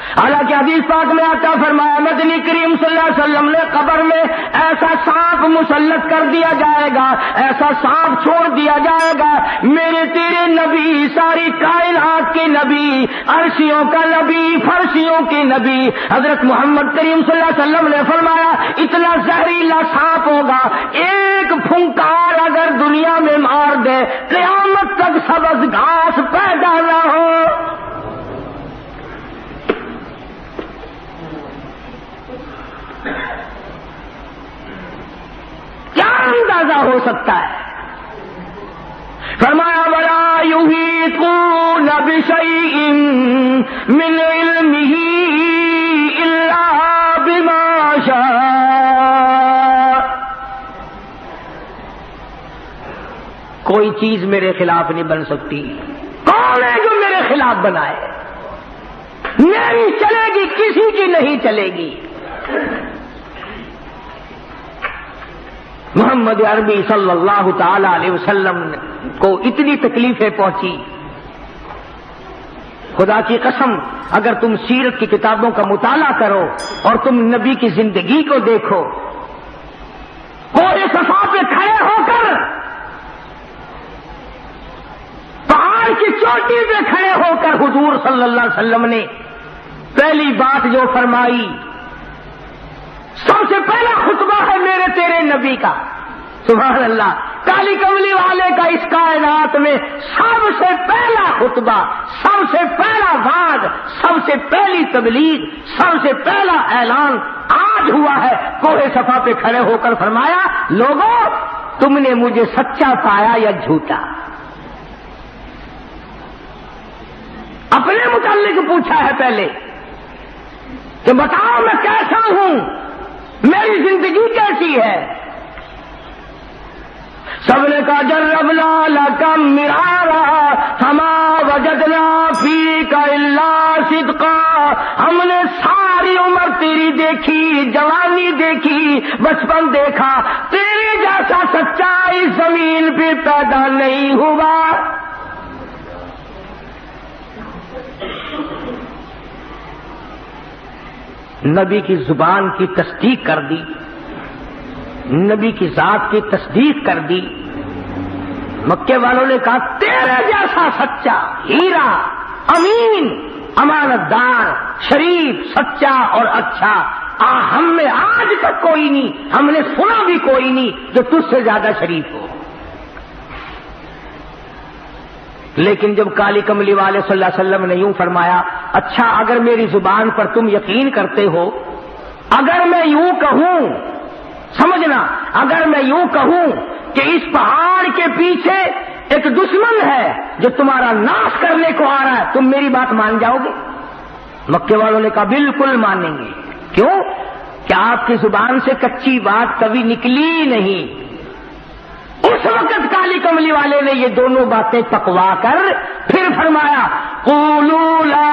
Speaker 1: حالانکہ حدیث پاک میں آتا فرمایا مدنی کریم صلی اللہ علیہ وسلم نے قبر میں ایسا سانپ مسلط کر دیا جائے گا، ایسا سانپ چھوڑ دیا جائے گا، میرے تیرے نبی، ساری کائنات کے نبی، عرشیوں کا نبی، فرشیوں کے نبی حضرت محمد کریم صلی اللہ علیہ وسلم نے فرمایا اتنا زہریلا سانپ ہوگا، ایک پھنکار اگر دنیا میں مار دے قیامت تک سبز گھاس پیدا نہ ہو۔ کیا اندازہ ہو سکتا ہے؟ فرمایا وَلَا يُحِيطُونَ بِشَيْءٍ مِّنْ عِلْمِهِ إِلَّا بِمَا شَاءَ۔ کوئی چیز میرے خلاف نہیں بن سکتی۔ کون ہے جو میرے خلاف بنائے؟ میری چلے گی، کسی کی نہیں چلے گی۔ محمد عربی صلی اللہ تعالی علیہ وسلم کو اتنی تکلیفیں پہنچی، خدا کی قسم اگر تم سیرت کی کتابوں کا مطالعہ کرو اور تم نبی کی زندگی کو دیکھو، کوہ صفا پہ کھڑے ہو کر، پہاڑ کی چوٹی پہ کھڑے ہو کر حضور صلی اللہ علیہ وسلم نے پہلی بات جو فرمائی، سب سے پہلا خطبہ ہے میرے تیرے نبی کا، سبحان اللہ، کالی کملی والے کا اس کائنات میں سب سے پہلا خطبہ، سب سے پہلا وعظ، سب سے پہلی تبلیغ، سب سے پہلا اعلان آج ہوا ہے، کوہ صفا پہ کھڑے ہو کر فرمایا لوگوں تم نے مجھے سچا پایا یا جھوٹا؟ اپنے متعلق پوچھا ہے پہلے کہ بتاؤ میں کیسا ہوں، میری زندگی کیسی ہے؟ سب نے کہا جربنا لکم مرارا فما وجدنا فیک الا صدقا، ہم نے ساری عمر تیری دیکھی، جوانی دیکھی، بچپن دیکھا، تیرے جیسا سچا اس زمین پہ پیدا نہیں ہوا۔ نبی کی زبان کی تصدیق کر دی، نبی کی ذات کی تصدیق کر دی۔ مکے والوں نے کہا تیرے جیسا سچا، ہیرا، امین، امانت دار، شریف، سچا اور اچھا ہم میں آج تک کوئی نہیں، ہم نے سنا بھی کوئی نہیں جو تجھ سے زیادہ شریف ہو۔ لیکن جب کالی کملی والے صلی اللہ علیہ وسلم نے یوں فرمایا اچھا اگر میری زبان پر تم یقین کرتے ہو، اگر میں یوں کہوں، سمجھنا، اگر میں یوں کہوں کہ اس پہاڑ کے پیچھے ایک دشمن ہے جو تمہارا ناش کرنے کو آ رہا ہے، تم میری بات مان جاؤ گے؟ مکے والوں نے کہا بالکل مانیں گے۔ کیوں؟ کہ آپ کی زبان سے کچی بات کبھی نکلی نہیں۔ اس وقت کالی کملی والے نے یہ دونوں باتیں پکوا کر پھر فرمایا قولوا لا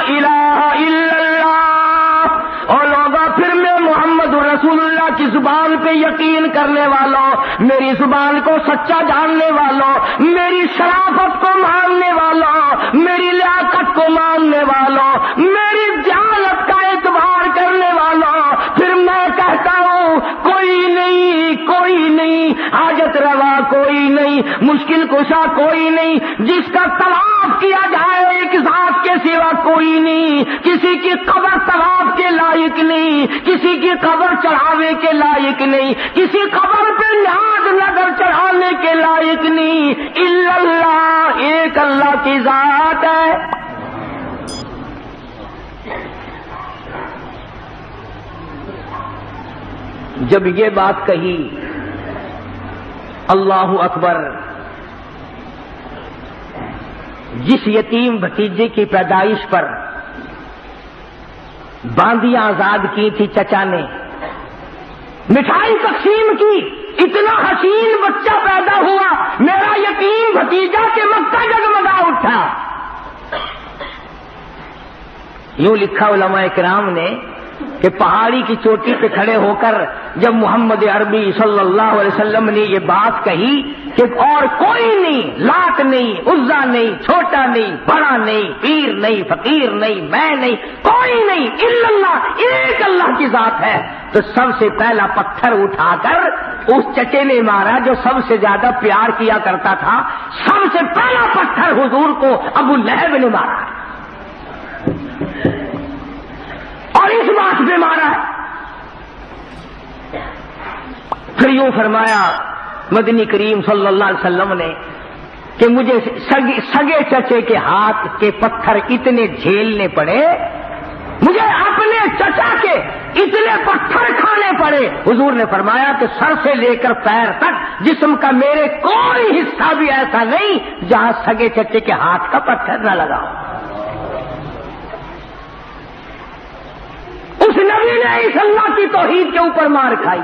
Speaker 1: الہ الا اللہ، اور لوگا پھر میں محمد رسول اللہ کی زبان پہ یقین کرنے والوں، میری زبان کو سچا جاننے والوں، میری شرافت کو ماننے والوں، میری لیاقت کو ماننے والوں، میری دیانت کا اعتبار کرنے والوں، پھر میں کہتا ہوں کوئی نہیں، کوئی نہیں، حاجت روا کوئی نہیں، مشکل کشا کوئی نہیں، جس کا طواف کیا جائے ایک ذات کے سوا کوئی نہیں، کسی کی قبر طواف کے لائق نہیں، کسی کی قبر چڑھاوے کے لائق نہیں، کسی قبر پہ نیاز نظر چڑھانے کے لائق نہیں، الا اللہ، ایک اللہ کی ذات ہے۔ جب یہ بات کہی اللہ اکبر، جس یتیم بھتیجے کی پیدائش پر باندیاں آزاد کی تھی چچا نے، مٹھائی تقسیم کی، اتنا حسین بچہ پیدا ہوا، میرا یتیم بھتیجا کے مکہ جگمگا اٹھا۔ یوں لکھا علماء کرام نے کہ پہاڑی کی چوٹی پہ کھڑے ہو کر جب محمد عربی صلی اللہ علیہ وسلم نے یہ بات کہی کہ اور کوئی نہیں، لات نہیں، عزا نہیں، چھوٹا نہیں، بڑا نہیں، پیر نہیں، فقیر نہیں، میں نہیں، کوئی نہیں، الا اللہ، ایک اللہ کی ذات ہے، تو سب سے پہلا پتھر اٹھا کر اس چچے نے مارا جو سب سے زیادہ پیار کیا کرتا تھا۔ سب سے پہلا پتھر حضور کو ابو لہب نے مارا اور اس بات پہ مارا ہے۔ پھر یوں فرمایا مدنی کریم صلی اللہ علیہ وسلم نے کہ مجھے سگے چچے کے ہاتھ کے پتھر اتنے جھیلنے پڑے، مجھے اپنے چچا کے اتنے پتھر کھانے پڑے۔ حضور نے فرمایا کہ سر سے لے کر پیر تک جسم کا میرے کوئی حصہ بھی ایسا نہیں جہاں سگے چچے کے ہاتھ کا پتھر نہ لگا ہو۔ اس نبی نے اس اللہ کی توحید کے اوپر مار کھائی،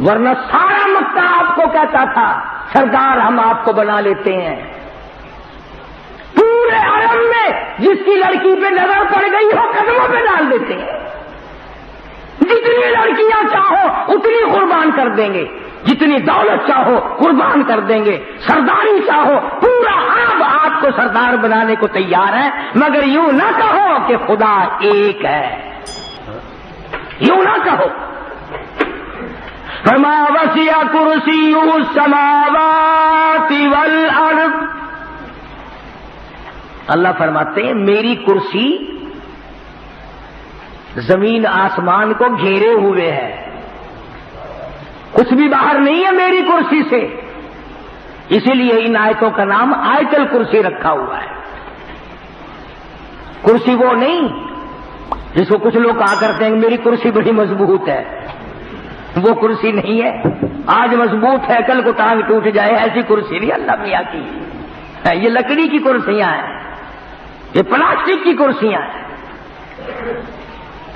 Speaker 1: ورنہ سارا مکہ آپ کو کہتا تھا سردار ہم آپ کو بنا لیتے ہیں۔ پورے عالم میں جس کی لڑکی پہ نظر پڑ گئی ہو قدموں پہ ڈال دیتے ہیں، جتنی لڑکیاں چاہو اتنی قربان کر دیں گے، جتنی دولت چاہو قربان کر دیں گے، سرداری چاہو پورا عرب آپ کو سردار بنانے کو تیار ہے، مگر یوں نہ کہو کہ خدا ایک ہے، یوں نہ کہو۔ فرمایا وسع کرسیہ السماوات والارض، اللہ فرماتے ہیں میری کرسی زمین آسمان کو گھیرے ہوئے ہے، کچھ بھی باہر نہیں ہے میری کرسی سے، اسی لیے ان آیتوں کا نام آیت الکرسی رکھا ہوا ہے۔ کرسی وہ نہیں جس کو کچھ لوگ کہا کرتے ہیں کہ میری کرسی بڑی مضبوط ہے، وہ کرسی نہیں ہے، آج مضبوط ہے کل کو ٹانگ ٹوٹ جائے، ایسی کرسی نہیں اللہ میاں کی، یہ لکڑی کی کرسیاں ہیں، یہ پلاسٹک کی کرسیاں ہیں،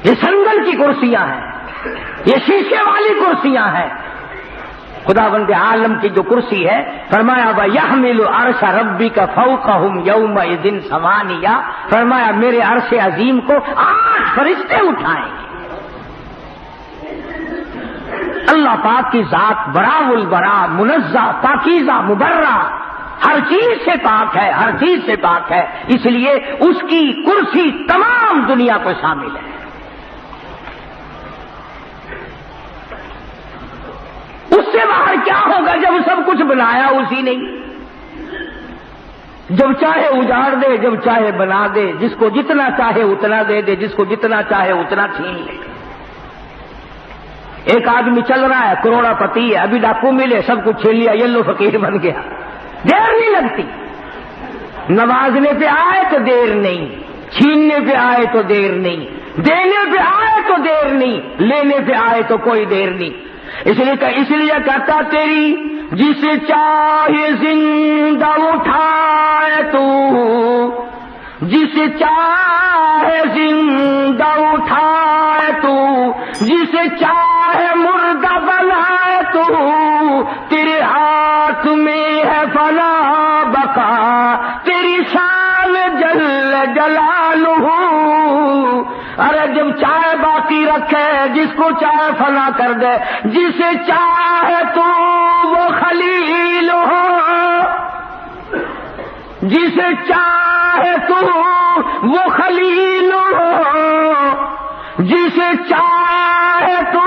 Speaker 1: یہ سنگل کی کرسیاں ہیں، یہ شیشے والی کرسیاں ہیں۔ خداوند عالم کی جو کرسی ہے، فرمایا وَيَحْمِلُ عَرْشَ رَبِّكَ فَوْقَهُمْ يَوْمَئِذٍ ثَمَانِيَةٌ، فرمایا میرے عرش عظیم کو 8 فرشتے اٹھائیں گے۔ اللہ پاک کی ذات برا البرا، منزہ، پاکیزہ، مبرہ، ہر چیز سے پاک ہے، ہر چیز سے پاک ہے، اس لیے اس کی کرسی تمام دنیا کو شامل ہے۔ اس سے باہر کیا ہوگا جب سب کچھ بنایا اسی نے، جب چاہے اجاڑ دے، جب چاہے بنا دے، جس کو جتنا چاہے اتنا دے دے، جس کو جتنا چاہے اتنا چھین لے۔ ایک آدمی چل رہا ہے، کروڑا پتی ہے، ابھی ڈاکو ملے، سب کچھ چھین لیا، یلو فقیر بن گیا، دیر نہیں لگتی۔ نوازنے پہ آئے تو دیر نہیں، چھیننے پہ آئے تو دیر نہیں، دینے پہ آئے تو دیر نہیں، لینے پہ آئے تو کوئی دیر نہیں۔ اس لیے کہتا تیری جسے چاہے زندہ اٹھائے تو، جسے چاہے زندہ اٹھائے تو، جسے چاہے مردہ بنائے تو، تیرے ہاتھ میں ہے فنا بقا، تیری شان جل جلالہ۔ ارے جب چاہے باقی رکھے، جس کو چاہے فنا کر دے، جسے چاہے تو وہ خلیل ہو، جسے چاہے تو وہ خلیل ہو، جسے چاہے تو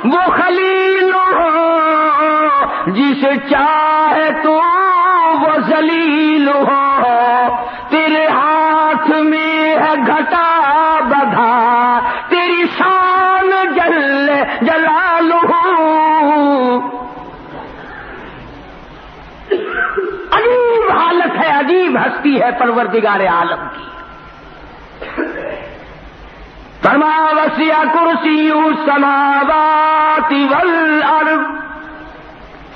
Speaker 1: وہ خلیل ہو، جسے چاہے تو وہ ذلیل ہو، تیرے ہاتھ میں ہے گھٹا بدھا، تیری شان جل جلالہ۔ عجیب حالت ہے، عجیب ہستی ہے پروردگار عالم کی۔ فرمایا وسع کرسی السماوات والارض،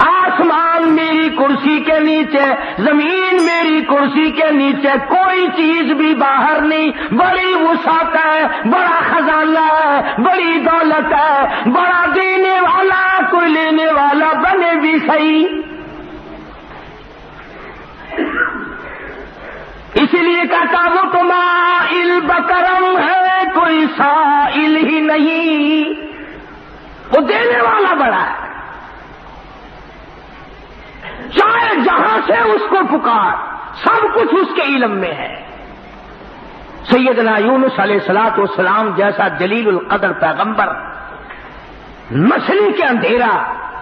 Speaker 1: آسمان میری کرسی کے نیچے، زمین میری کرسی کے نیچے، کوئی چیز بھی باہر نہیں۔ بڑی وسعت ہے، بڑا خزانہ ہے، بڑی دولت ہے، بڑا دینے والا، کوئی لینے والا بنے بھی صحیح۔ اسی لیے کہتا وہ تو مائل بکرم ہے، کوئی سائل ہی نہیں، وہ دینے والا بڑا ہے۔ چاہے جہاں سے اس کو پکار، سب کچھ اس کے علم میں ہے۔ سیدنا یونس علیہ الصلوۃ والسلام جیسا جلیل القدر پیغمبر، مچھلی کے اندھیرا،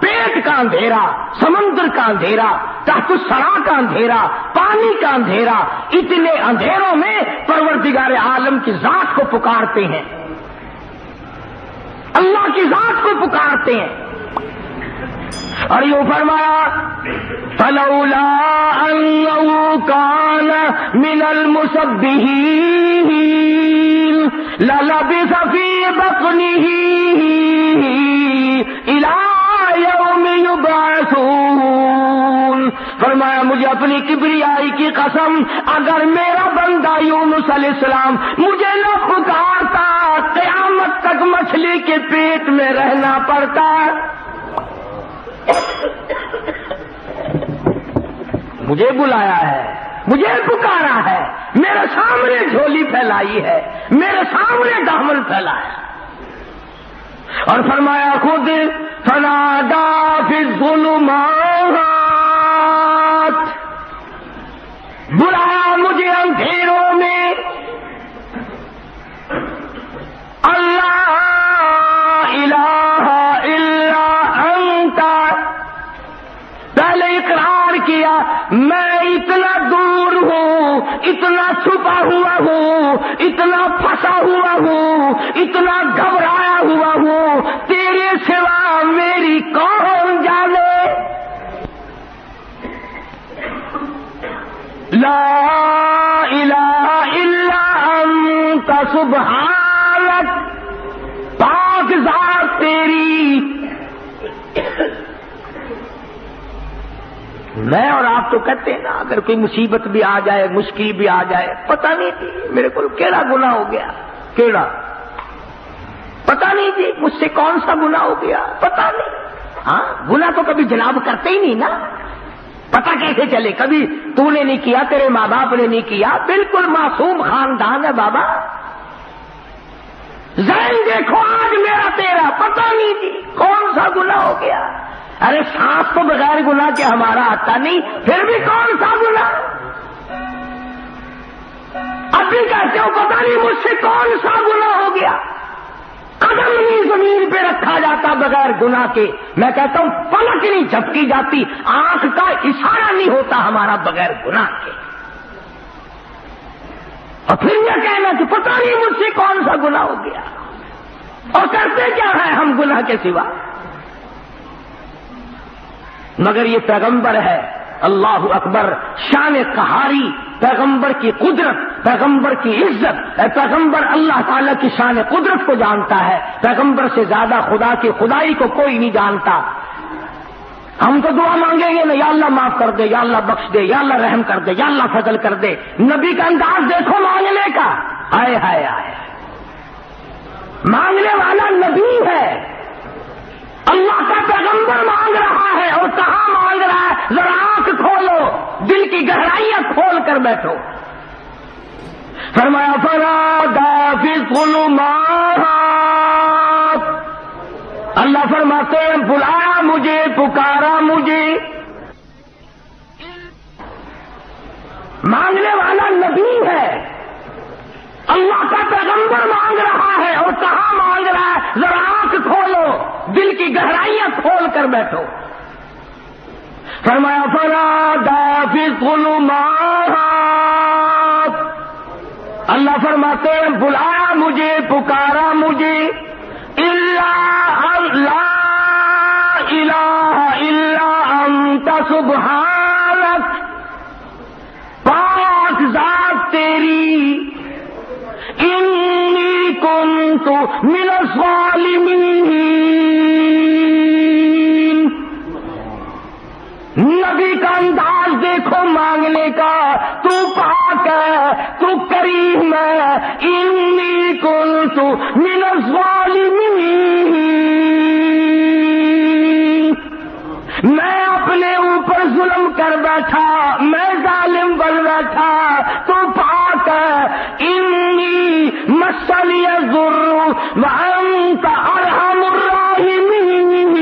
Speaker 1: پیٹ کا اندھیرا، سمندر کا اندھیرا، تحت الثرا کا اندھیرا، پانی کا اندھیرا، اتنے اندھیروں میں پروردگار عالم کی ذات کو پکارتے ہیں، اللہ کی ذات کو پکارتے ہیں۔ اور یوں فرمایا فلولا انه كان من المسبحين للبث في بطنه الى يوم يبعثون۔ فرمایا مجھے اپنی کبریائی کی قسم، اگر میرا بندہ یونس علیہ السلام مجھے نہ پکارتا، قیامت تک مچھلی کے پیٹ میں رہنا پڑتا۔ مجھے بلایا ہے، مجھے پکارا ہے، میرے سامنے جھولی پھیلائی ہے، میرے سامنے دامن پھیلایا، اور فرمایا خود فنادا فی الظلمات، بلایا مجھے اندھیروں میں، اللہ الہ الا انت، پہلے اقرار کیا میں اتنا دور ہوں، اتنا چھپا ہوا ہوں، اتنا پھنسا ہوا ہوں، اتنا گھبرایا ہوا ہوں، تیرے سوا میری کون جانے۔ لا الہ الا انت سبحانک میں اور آپ تو کہتے ہیں نا اگر کوئی مصیبت بھی آ جائے مشکل بھی آ جائے پتہ نہیں تھی میرے کو کیڑا گناہ ہو گیا کیڑا پتہ نہیں تھی مجھ سے کون سا گناہ ہو گیا پتہ نہیں. ہاں گناہ تو کبھی جناب کرتے ہی نہیں نا پتہ کیسے چلے کبھی تو نے نہیں کیا تیرے ماں باپ نے نہیں کیا بالکل معصوم خاندان ہے بابا. ذہن دیکھو آج میرا تیرا پتہ نہیں تھی کون سا گناہ ہو گیا. ارے سانس تو بغیر گناہ کے ہمارا آتا نہیں پھر بھی کون سا گناہ. ابھی کہتے ہو پتہ نہیں مجھ سے کون سا گناہ ہو گیا. قدم نہیں زمین پہ رکھا جاتا بغیر گناہ کے. میں کہتا ہوں پلک نہیں جھپکی جاتی آنکھ کا اشارہ نہیں ہوتا ہمارا بغیر گناہ کے. اور پھر یہ کہنا کہ پتہ نہیں مجھ سے کون سا گناہ ہو گیا. اور کرتے کیا ہے ہم گناہ کے سوا. مگر یہ پیغمبر ہے اللہ اکبر شان قہاری پیغمبر کی قدرت پیغمبر کی عزت پیغمبر اللہ تعالیٰ کی شان قدرت کو جانتا ہے. پیغمبر سے زیادہ خدا کی خدائی کو کوئی نہیں جانتا. ہم تو دعا مانگیں گے نا یا اللہ معاف کر دے یا اللہ بخش دے یا اللہ رحم کر دے یا اللہ فضل کر دے. نبی کا انداز دیکھو مانگنے کا ہائے ہائے ہائے. مانگنے والا نبی ہے اللہ کا پیغمبر مانگ رہا ہے. اور کہاں مانگ رہا ہے ذرا آنکھ کھولو دل کی گہرائیاں کھول کر بیٹھو. فرمایا فنادى في الظلمات اللہ فرماتے ہیں بلایا مجھے پکارا مجھے. مانگنے والا نبی ہے اللہ کا پیغمبر مانگ رہا ہے. اور کہاں مانگ رہا ہے ذرا آنکھ کھولو دل کی گہرائیاں کھول کر بیٹھو. فرمایا فنادى في الظلمات اللہ فرماتے ہیں بلایا مجھے پکارا مجھے لا الہ الا انت سبحانک پاک ذات تیری انی کنت من الظالمین. نبی کا انداز دیکھو مانگنے کا تو پاک ہے تو کریم ہے. انی کنت من الظالمین میں اپنے اوپر ظلم کر بیٹھا میں ظالم بن بیٹھا تو پاک ہے. انی مسنی الضر وانت ارحم الراحمین.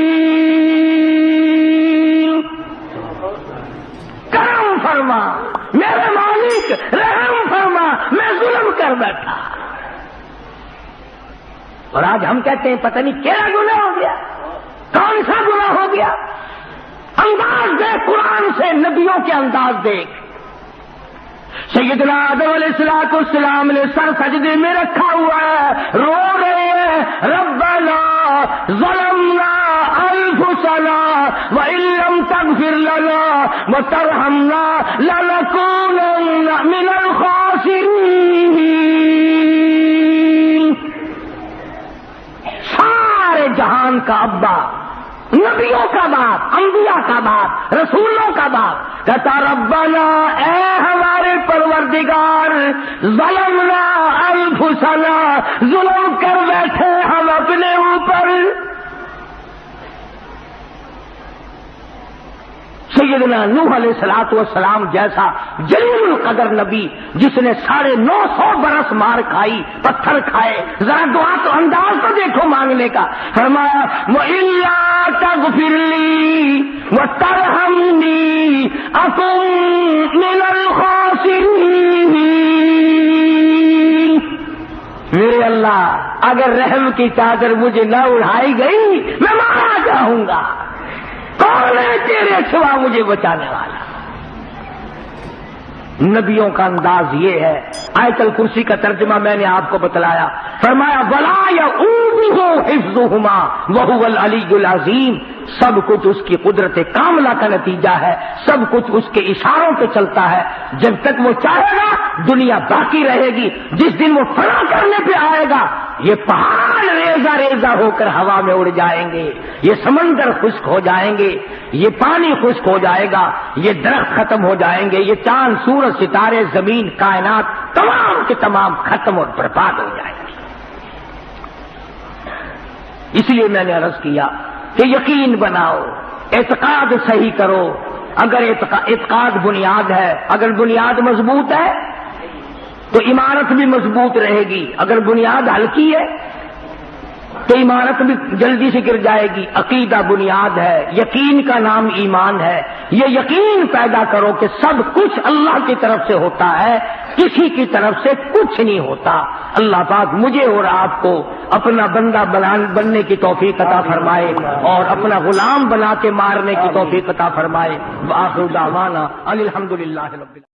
Speaker 1: کرم فرما میرے مالک رحم فرما میں ظلم کر بیٹھا. اور آج ہم کہتے ہیں پتہ نہیں کیا گناہ ہو گیا کون سا گناہ ہو گیا. انداز دیکھ قرآن سے نبیوں کے انداز دیکھ. سیدنا آدم علیہ السلام نے سر سجدے میں رکھا ہوا ہے رو رہے ہیں ربنا ظلمنا انفسنا وان لم تغفر لنا وترحمنا لنكونن من الخاسرین. سارے جہان کا ابا نبیوں کا باپ انبیاء کا باپ رسولوں کا باپ کہتا ربنا اے ہمارے پروردگار ظلمنا انفسنا ظلم کر بیٹھے ہم اپنے اوپر. سیدنا نوح علیہ السلام جیسا جلیل القدر نبی جس نے 950 برس مار کھائی پتھر کھائے ذرا دعا تو انداز تو دیکھو مانگنے کا. فرمایا وَإِلَّا تَغْفِرْ لِي وَتَرْحَمْنِي أَكُن مِّنَ الْخَاسِرِينَ. میرے اللہ اگر رحم کی چادر مجھے نہ اڑائی گئی میں مارا جاؤں گا. کون ہے تیرے سوا مجھے بچانے والا. نبیوں کا انداز یہ ہے. آیت الکرسی کا ترجمہ میں نے آپ کو بتلایا. فرمایا وَلَا يَئُودُهُ یجوبہ حفظہما وہو العلی العظیم، سب کچھ اس کی قدرت کاملہ کا نتیجہ ہے، سب کچھ اس کے اشاروں پہ چلتا ہے۔ جب تک وہ چاہے گا دنیا باقی رہے گی، جس دن وہ فنا کرنے پہ آئے گا یہ پہاڑ ریزہ ریزہ ہو کر ہوا میں اڑ جائیں گے، یہ سمندر خشک ہو جائیں گے، یہ پانی خشک ہو جائے گا، یہ درخت ختم ہو جائیں گے، یہ چاند سورج ستارے زمین کائنات تمام کے تمام ختم اور برباد ہو جائیں گے۔ اس لیے میں نے عرض کیا کہ یقین بناؤ، اعتقاد صحیح کرو۔ اگر اعتقاد بنیاد ہے، اگر بنیاد مضبوط ہے تو عمارت بھی مضبوط رہے گی، اگر بنیاد ہلکی ہے تو عمارت بھی جلدی سے گر جائے گی۔ عقیدہ بنیاد ہے، یقین کا نام ایمان ہے۔ یہ یقین پیدا کرو کہ سب کچھ اللہ کی طرف سے ہوتا ہے، کسی کی طرف سے کچھ نہیں ہوتا۔ اللہ پاک مجھے اور آپ کو اپنا بندہ بننے کی توفیق عطا فرمائے اور اپنا غلام بنا کے مارنے کی توفیق عطا فرمائے۔ وآخر دعوانا ان الحمدللہ رب العالمین۔